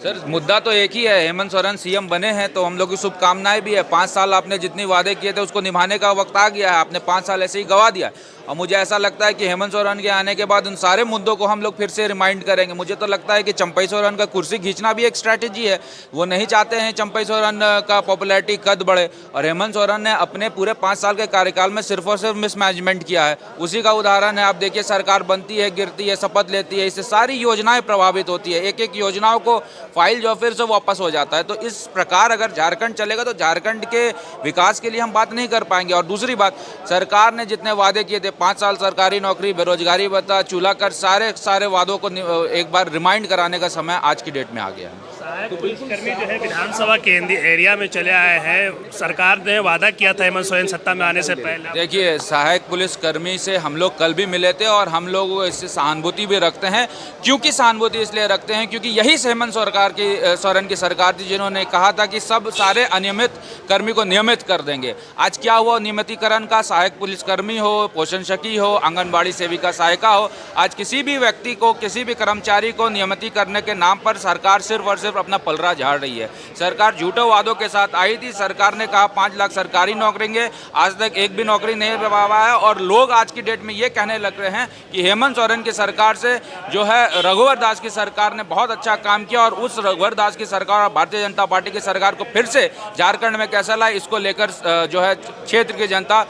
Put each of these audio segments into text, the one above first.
Sir मुद्दा तो एक ही है, हेमंत सोरेन सीएम बने हैं तो हम लोग की शुभकामनाएं भी है। 5 साल आपने जितनी वादे किए थे उसको निभाने का वक्त आ गया है। आपने 5 साल ऐसे ही गवा दिया और मुझे ऐसा लगता है कि हेमंत सोरेन के आने के बाद उन सारे मुद्दों को हम लोग फिर से रिमाइंड करेंगे। मुझे तो लगता है कि चंपई सोरेन का कुर्सी खींचना भी एक स्ट्रैटेजी है। वो नहीं चाहते हैं चंपई सोरेन का पॉपुलैरिटी कद बढ़े, और हेमंत सोरेन ने अपने पूरे 5 साल के कार्यकाल में सिर्फ और सिर्फ मिसमैनेजमेंट किया है। उसी का उदाहरण है। आप देखिए, सरकार बनती है, गिरती है, शपथ लेती है, इससे सारी योजनाएं प्रभावित होती है। एक एक योजनाओं को फाइल जो फिर से वापस हो जाता है। तो इस प्रकार अगर झारखंड चलेगा तो झारखंड के विकास के लिए हम बात नहीं कर पाएंगे। और दूसरी बात, सरकार ने जितने वादे किए थे, 5 साल सरकारी नौकरी, बेरोजगारी भत्ता, चूल्हा कर, सारे वादों को एक बार रिमाइंड कराने का समय आज की डेट में आ गया है। सहायक पुलिसकर्मी जो है विधानसभा केंद्रीय एरिया में चले आए हैं। सरकार ने वादा किया था हेमंत सोरेन सत्ता में आने से पहले। देखिए, सहायक पुलिसकर्मी से हम लोग कल भी मिले थे और हम लोग इससे सहानुभूति भी रखते हैं। क्योंकि सहानुभूति इसलिए रखते हैं क्योंकि यही हेमंत सोरेन की सरकार थी जिन्होंने कहा था कि सब सारे अनियमित कर्मी को नियमित कर देंगे। आज क्या हुआ नियमितीकरण का? सहायक पुलिसकर्मी हो, पोषण सखी हो, आंगनबाड़ी सेविका सहायिका हो, आज किसी भी व्यक्ति को, किसी भी कर्मचारी को नियमितीकरण के नाम पर सरकार सिर्फ और सिर्फ अपना पलड़ा झाड़ रही है। सरकार झूठे वादों के साथ आई थी। सरकार ने कहा 5 लाख सरकारी नौकरी देंगे, आज तक एक भी नौकरी नहीं पाया है। और लोग आज की डेट में ये कहने लग रहे हैं कि हेमंत सोरेन की सरकार से जो है रघुवर दास की सरकार ने बहुत अच्छा काम किया, और उस रघुवर दास की सरकार और भारतीय जनता पार्टी की सरकार को फिर से झारखंड में कैसा लाए, इसको लेकर जो है क्षेत्र की जनता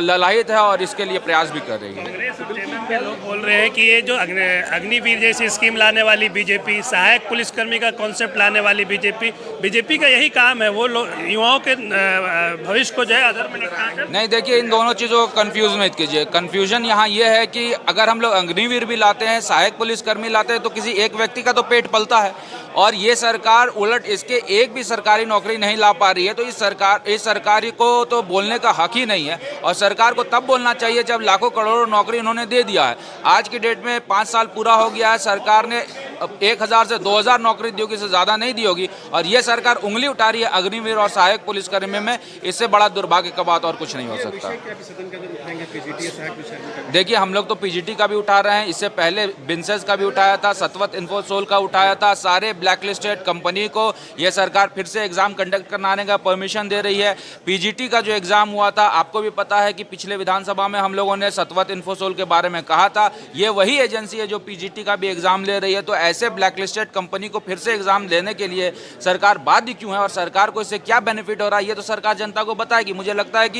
ललायित है और इसके लिए प्रयास भी कर रही है। कांग्रेस लोग बोल रहे हैं कि ये जो अग्निवीर जैसी स्कीम लाने वाली बीजेपी, सहायक पुलिसकर्मी का कॉन्सेप्ट लाने वाली बीजेपी का यही काम है, वो युवाओं के भविष्य को जो है अधर में निकालना। नहीं, देखिए, इन दोनों चीज़ों को कंफ्यूज मत कीजिए। कंफ्यूजन यहाँ ये है कि अगर हम लोग अग्निवीर भी लाते हैं, सहायक पुलिसकर्मी लाते हैं, तो किसी एक व्यक्ति का तो पेट पलता है, और ये सरकार उलट इसके एक भी सरकारी नौकरी नहीं ला पा रही है। तो इस सरकारी को तो बोलने का हक ही नहीं है, और सरकार को तब बोलना चाहिए जब लाखों करोड़ों नौकरी उन्होंने दे दिया है। आज की डेट में 5 साल पूरा हो गया है, सरकार ने 1000 से 2000 नौकरी दी होगी, इससे ज़्यादा नहीं दी होगी, और ये सरकार उंगली उठा रही है अग्निवीर और सहायक पुलिसकर्मी में। इससे बड़ा दुर्भाग्य का बात और कुछ नहीं हो सकता। देखिए, हम लोग तो पीजीटी का भी उठा रहे हैं, इससे पहले बिन्सेस का भी उठाया था, सतवत इन्फोसोल का उठाया था। सारे ब्लैकलिस्टेड कंपनी को ये सरकार फिर से एग्जाम कंडक्ट कराने का परमिशन दे रही है। पीजीटी का जो एग्जाम हुआ था, आपको भी पता है कि पिछले विधानसभा में हम लोगों ने सतवत इन्फोसोल के बारे में कहा था। ये वही एजेंसी है जो पीजीटी का भी एग्जाम ले रही है। तो ऐसे ब्लैकलिस्टेड कंपनी को फिर से एग्जाम लेने के लिए सरकार बाध्य क्यों है, और सरकार को इससे क्या बेनिफिट हो रहा है, ये तो सरकार जनता को बताएगी। मुझे लगता है कि